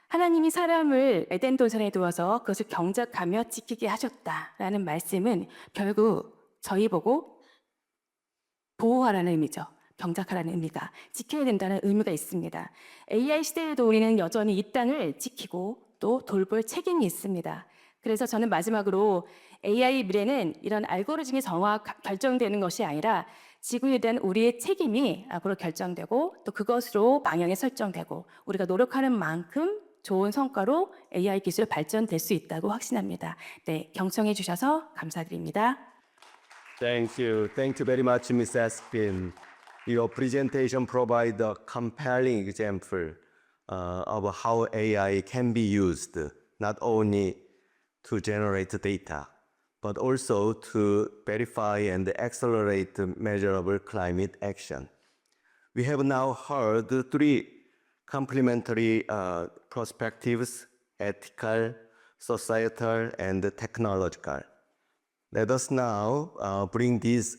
하나님이 사람을 에덴 동산에 두어서 그것을 경작하며 지키게 하셨다라는 말씀은 결국 저희 보고 보호하라는 의미죠. 경작하라는 의미가, 지켜야 된다는 의미가 있습니다. AI 시대에도 우리는 여전히 이 땅을 지키고 또 돌볼 책임이 있습니다. 그래서 저는 마지막으로 AI 미래는 이런 알고리즘이 결정되는 것이 아니라 지구에 대한 우리의 책임이 앞으로 결정되고 또 그것으로 방향이 설정되고 우리가 노력하는 만큼 좋은 성과로 AI 기술 발전될 수 있다고 확신합니다. 네, 경청해 주셔서 감사드립니다. Thank you. Thank you very much, Ms. Espin. Your presentation provides a compelling example of how AI can be used not only to generate data, but also to verify and accelerate measurable climate action. We have now heard three complementary perspectives: ethical, societal, and technological. Let us now bring this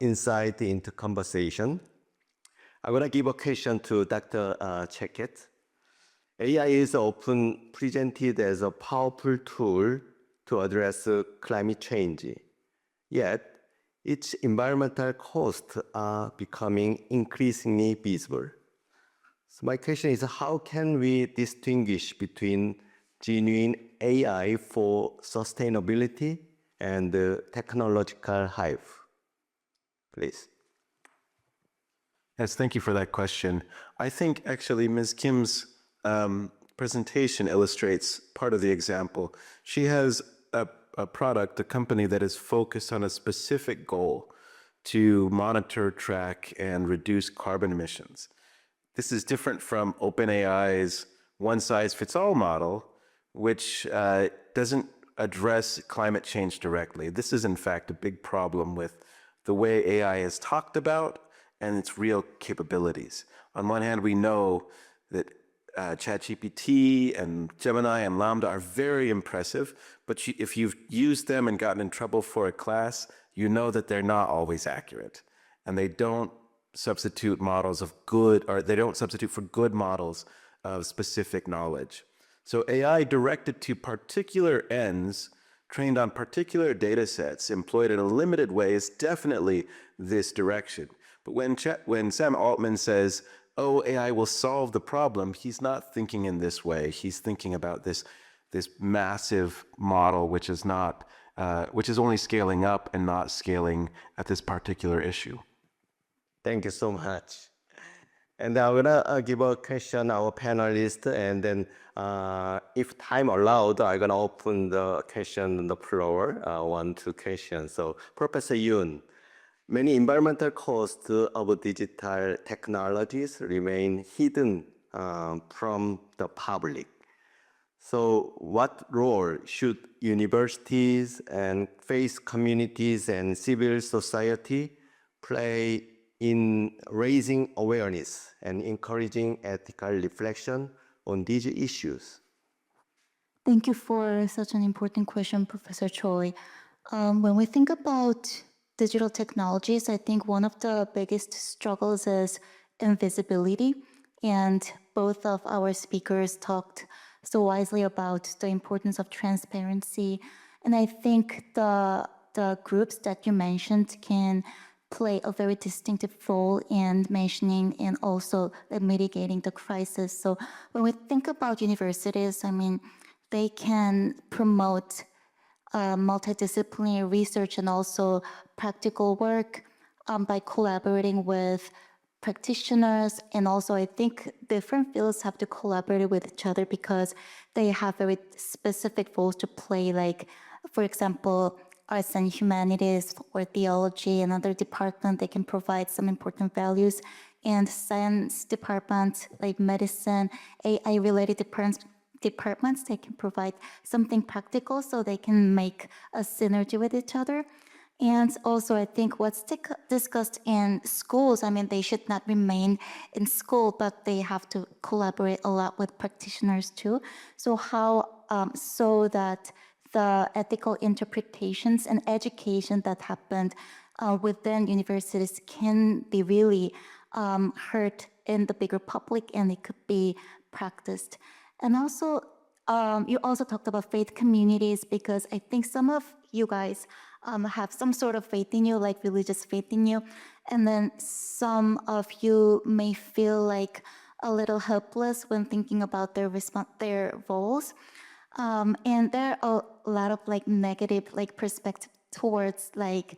insight into conversation. I'm going to give a question to Dr. Checkett. AI is often presented as a powerful tool to address climate change. Yet, its environmental costs are becoming increasingly visible. So my question is, how can we distinguish between genuine AI for sustainability and technological hype? Please. Yes, thank you for that question. I think actually Ms. Kim's presentation illustrates part of the example. She has a product, a company that is focused on a specific goal to monitor, track, and reduce carbon emissions. This is different from OpenAI's one-size-fits-all model, which doesn't address climate change directly. This is in fact a big problem with the way AI is talked about and its real capabilities. On one hand, we know that ChatGPT and Gemini and Lambda are very impressive, but if you've used them and gotten in trouble for a class, you know that they're not always accurate. And they don't substitute models of good, or they don't substitute for good models of specific knowledge. So AI directed to particular ends, trained on particular data sets, employed in a limited way is definitely this direction. But when Sam Altman says, oh, AI will solve the problem, he's not thinking in this way. He's thinking about this massive model, which is only scaling up and not scaling at this particular issue. Thank you so much. And I'm gonna give a question our panelists, and then if time allowed, I'm gonna open the question on the floor, 1-2 questions. So Professor Yoon, many environmental costs of digital technologies remain hidden from the public. So what role should universities and faith communities and civil society play in raising awareness and encouraging ethical reflection on these issues? Thank you for such an important question, Professor Choi. When we think about digital technologies, I think one of the biggest struggles is invisibility. And both of our speakers talked so wisely about the importance of transparency. And I think the groups that you mentioned can play a very distinctive role in mentioning and also mitigating the crisis. So when we think about universities, I mean, they can promote multidisciplinary research and also practical work by collaborating with practitioners. And also I think different fields have to collaborate with each other because they have very specific roles to play, like, for example, arts and humanities or theology and other departments, they can provide some important values. And science departments like medicine, AI-related departments, they can provide something practical so they can make a synergy with each other. And also, I think what's discussed in schools, I mean, they should not remain in school, but they have to collaborate a lot with practitioners too. So so that the ethical interpretations and education that happened within universities can be really heard in the bigger public, and it could be practiced. And also, you also talked about faith communities, because I think some of you guys have some sort of faith in you, like religious faith in you, and then some of you may feel like a little helpless when thinking about their roles. And there are a lot of like negative like perspective towards like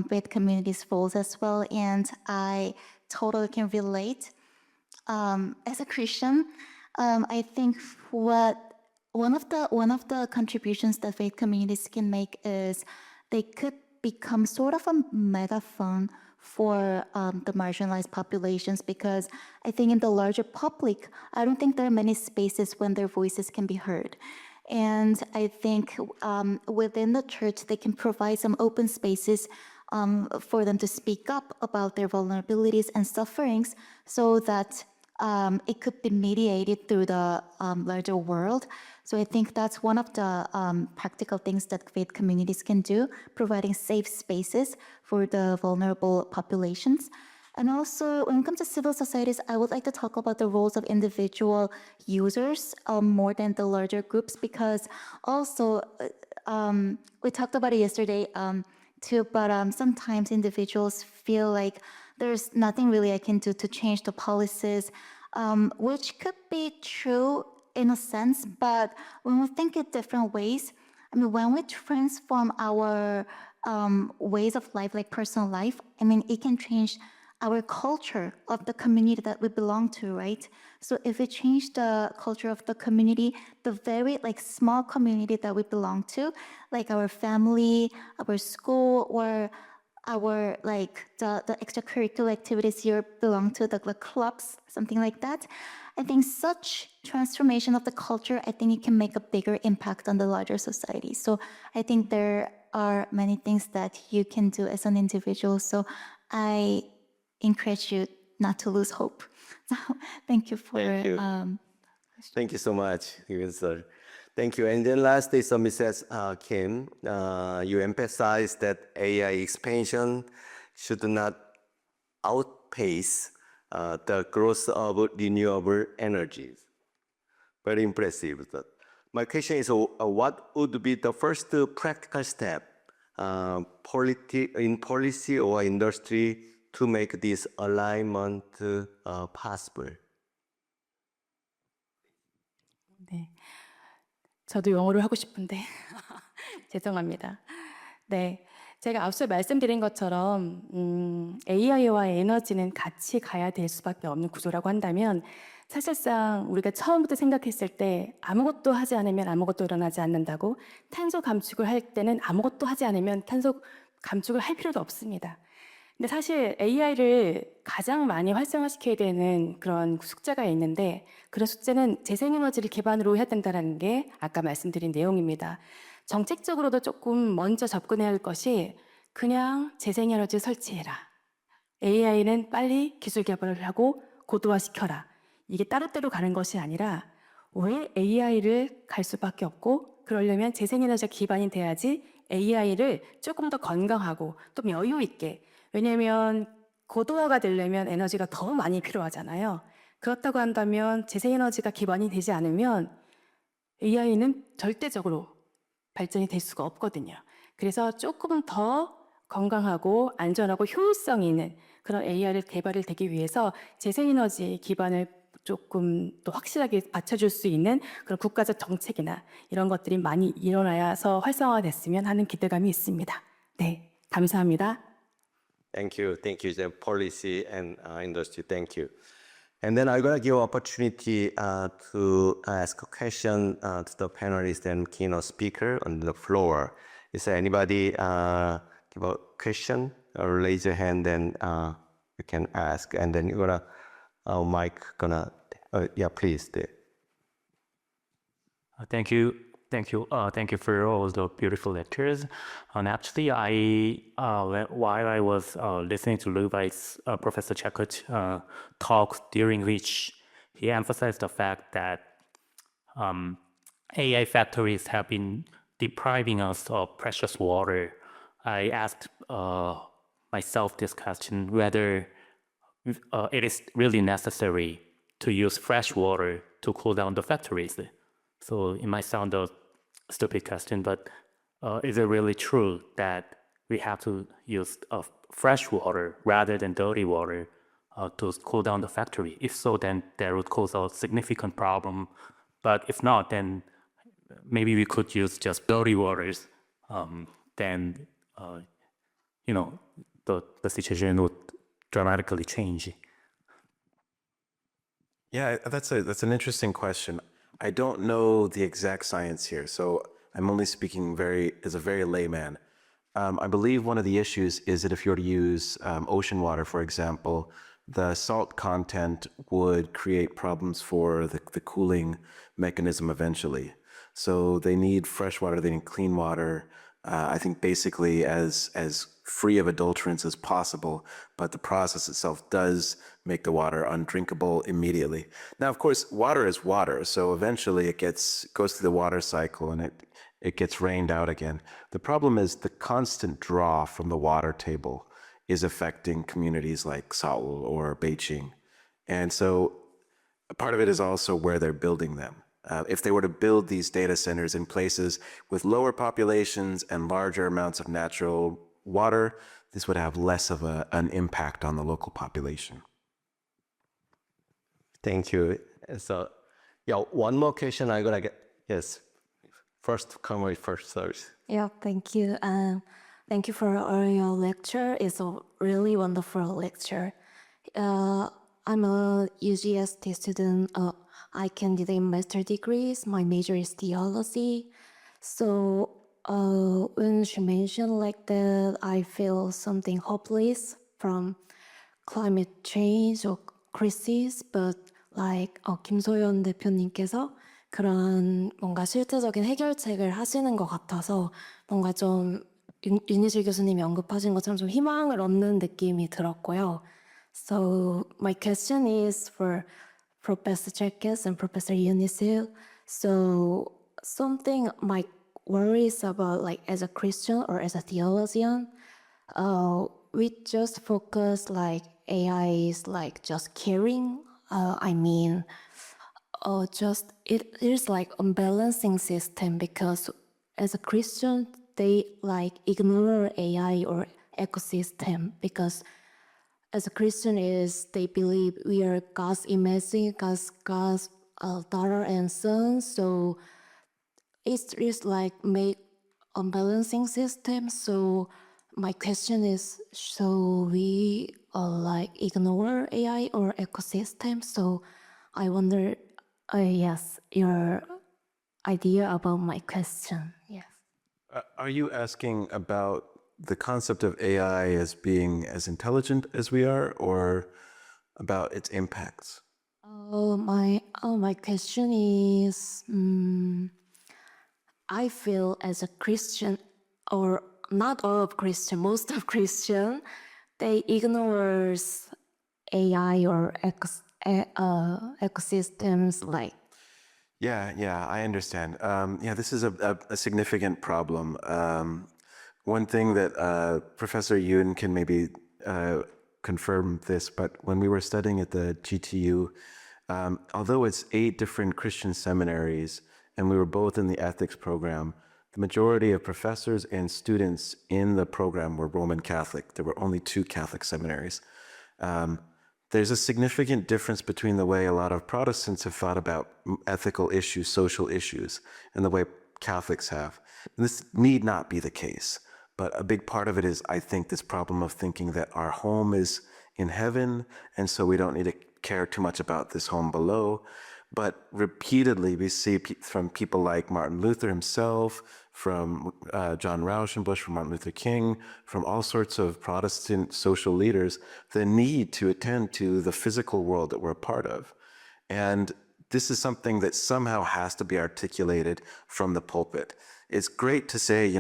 faith communities' roles as well, and I totally can relate. As a Christian, I think one of the contributions that faith communities can make is they could become sort of a megaphone for the marginalized populations, because I think in the larger public, I don't think there are many spaces when their voices can be heard. And I think within the church, they can provide some open spaces for them to speak up about their vulnerabilities and sufferings, so that it could be mediated through the larger world. So I think that's one of the practical things that faith communities can do, providing safe spaces for the vulnerable populations. And also, when it comes to civil societies, I would like to talk about the roles of individual users more than the larger groups, because also, we talked about it yesterday too, but sometimes individuals feel like there's nothing really I can do to change the policies, which could be true in a sense, but when we think in different ways, I mean, when we transform our ways of life, like personal life, I mean, it can change our culture of the community that we belong to, right? So if we change the culture of the community, the very like small community that we belong to, like our family, our school, or our like the extracurricular activities you belong to, the clubs, something like that. I think such transformation of the culture, I think it can make a bigger impact on the larger society. So I think there are many things that you can do as an individual. So I encourage you not to lose hope. So thank you for. Thank you. Thank you so much, sir. Thank you. And then lastly, so Mrs. Kim, you emphasized that AI expansion should not outpace the growth of renewable energies. Very impressive. My question is, what would be the first practical step in policy or industry to make this alignment possible? 네, 저도 영어로 하고 싶은데 죄송합니다. 네, 제가 앞서 말씀드린 것처럼 AI와 에너지는 같이 가야 될 수밖에 없는 구조라고 한다면, 사실상 우리가 처음부터 생각했을 때 아무것도 하지 않으면 아무것도 일어나지 않는다고, 탄소 감축을 할 때는 아무것도 하지 않으면 탄소 감축을 할 필요도 없습니다. 근데 사실 AI를 가장 많이 활성화시켜야 되는 그런 숙제가 있는데, 그런 숙제는 재생에너지를 기반으로 해야 된다는 게 아까 말씀드린 내용입니다. 정책적으로도 조금 먼저 접근해야 할 것이, 그냥 재생에너지 설치해라, AI는 빨리 기술 개발을 하고 고도화시켜라, 이게 따로따로 가는 것이 아니라 왜 AI를 갈 수밖에 없고, 그러려면 재생에너지가 기반이 돼야지 AI를 조금 더 건강하고 또 여유 있게, 왜냐하면 고도화가 되려면 에너지가 더 많이 필요하잖아요. 그렇다고 한다면 재생에너지가 기반이 되지 않으면 AI는 절대적으로 발전이 될 수가 없거든요. 그래서 조금 더 건강하고 안전하고 효율성 있는 그런 AI를 개발이 되기 위해서 재생에너지 기반을 조금 또 확실하게 받쳐줄 수 있는 그런 국가적 정책이나 이런 것들이 많이 일어나서 활성화됐으면 하는 기대감이 있습니다. 네, 감사합니다. Thank you. Thank you, the policy and industry. Thank you. And then I'm gonna give opportunity to ask a question to the panelists and keynote speaker on the floor. Is there anybody give a question or raise your hand? Then you can ask, and then you're gonna Mike gonna yeah, please. Thank you. Thank you for all the beautiful lectures. And actually, while I was listening to Levi's Professor Chakot's talk, during which he emphasized the fact that AI factories have been depriving us of precious water, I asked myself this question, whether it is really necessary to use fresh water to cool down the factories. So it might sound a stupid question, but is it really true that we have to use fresh water rather than dirty water to cool down the factory? If so, then that would cause a significant problem. But if not, then maybe we could use just dirty waters. Then the situation would dramatically change. Yeah, that's an interesting question. I don't know the exact science here, so I'm only speaking as a very layman. I believe one of the issues is that if you were to use ocean water, for example, the salt content would create problems for the cooling mechanism eventually. So they need fresh water, they need clean water, I think basically as free of adulterants as possible, but the process itself does make the water undrinkable immediately. Now, of course, water is water, so eventually it goes through the water cycle and it gets rained out again. The problem is the constant draw from the water table is affecting communities like Seoul or Beijing. And so part of it is also where they're building them. If they were to build these data centers in places with lower populations and larger amounts of natural water, this would have less of an impact on the local population. Thank you. So, yeah, one more question I'm gonna get. Yes, first come with first service. Yeah, thank you. Thank you for all your lecture. It's a really wonderful lecture. I'm a UGST student. I candidate master degrees. My major is theology. So when she mentioned like that, I feel something hopeless from climate change or crisis. But like 김소연 대표님께서 그런 뭔가 실제적인 해결책을 하시는 것 같아서 뭔가 좀 윤희실 교수님이 언급하신 것처럼 좀 희망을 얻는 느낌이 들었고요. So my question is for Professor Chakis and Professor Yunisil. So something my worries about, like as a Christian or as a theologian, we just focus like AI is like just caring. Just it is like unbalancing system, because as a Christian they like ignore AI or ecosystem, because as a Christian they believe we are God's image, God's daughter and son. So it is like make unbalancing system. So my question is, so we like ignore AI or ecosystem? So I wonder, yes, your idea about my question. Yes. Are you asking about the concept of AI as being as intelligent as we are, or about its impacts? My question is, I feel as a Christian, or not all of Christian, most of Christian, they ignores AI or ecosystems like. Yeah, I understand. This is a significant problem. one thing that Professor Yoon can maybe confirm this, but when we were studying at the GTU, although it's 8 different Christian seminaries, and we were both in the ethics program, the majority of professors and students in the program were Roman Catholic. There were only 2 Catholic seminaries. There's a significant difference between the way a lot of Protestants have thought about ethical issues, social issues, and the way Catholics have. And this need not be the case, but a big part of it is, I think, this problem of thinking that our home is in heaven, and so we don't need to care too much about this home below. But repeatedly, we see from people like Martin Luther himself, from John Rauschenbusch, from Martin Luther King, from all sorts of Protestant social leaders, the need to attend to the physical world that we're a part of. And this is something that somehow has to be articulated from the pulpit. It's great to say,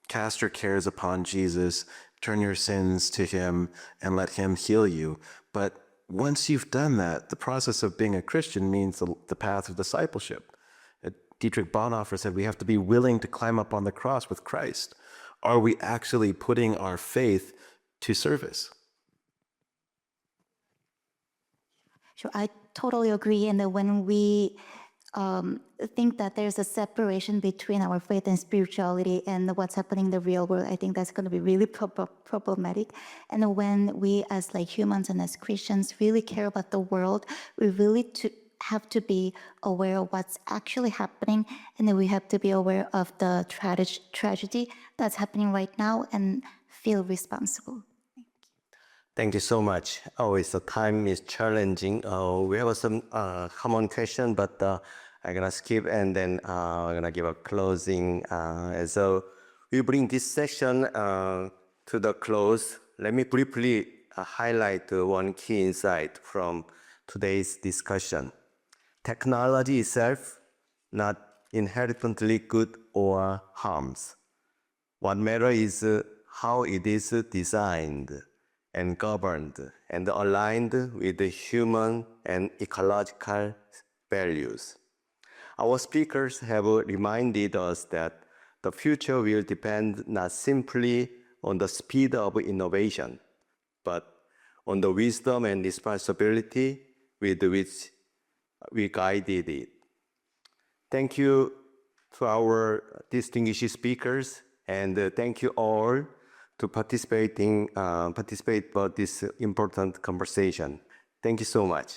cast your cares upon Jesus, turn your sins to him, and let him heal you. But once you've done that, the process of being a Christian means the path of discipleship. Dietrich Bonhoeffer said we have to be willing to climb up on the cross with Christ. Are we actually putting our faith to service? Sure, I totally agree. And when we think that there's a separation between our faith and spirituality and what's happening in the real world, I think that's going to be really problematic. And when we as humans and as Christians really care about the world, we really have to be aware of what's actually happening, and then we have to be aware of the tragedy that's happening right now and feel responsible. Thank you so much. Always the time is challenging. We have some common question, but I'm gonna skip and then I'm gonna give a closing. And so we bring this session to the close. Let me briefly highlight one key insight from today's discussion. Technology itself, not inherently good or harms. What matters is how it is designed and governed and aligned with the human and ecological values. Our speakers have reminded us that the future will depend not simply on the speed of innovation, but on the wisdom and responsibility with which we guided it. Thank you to our distinguished speakers, and thank you all to participate for this important conversation. Thank you so much.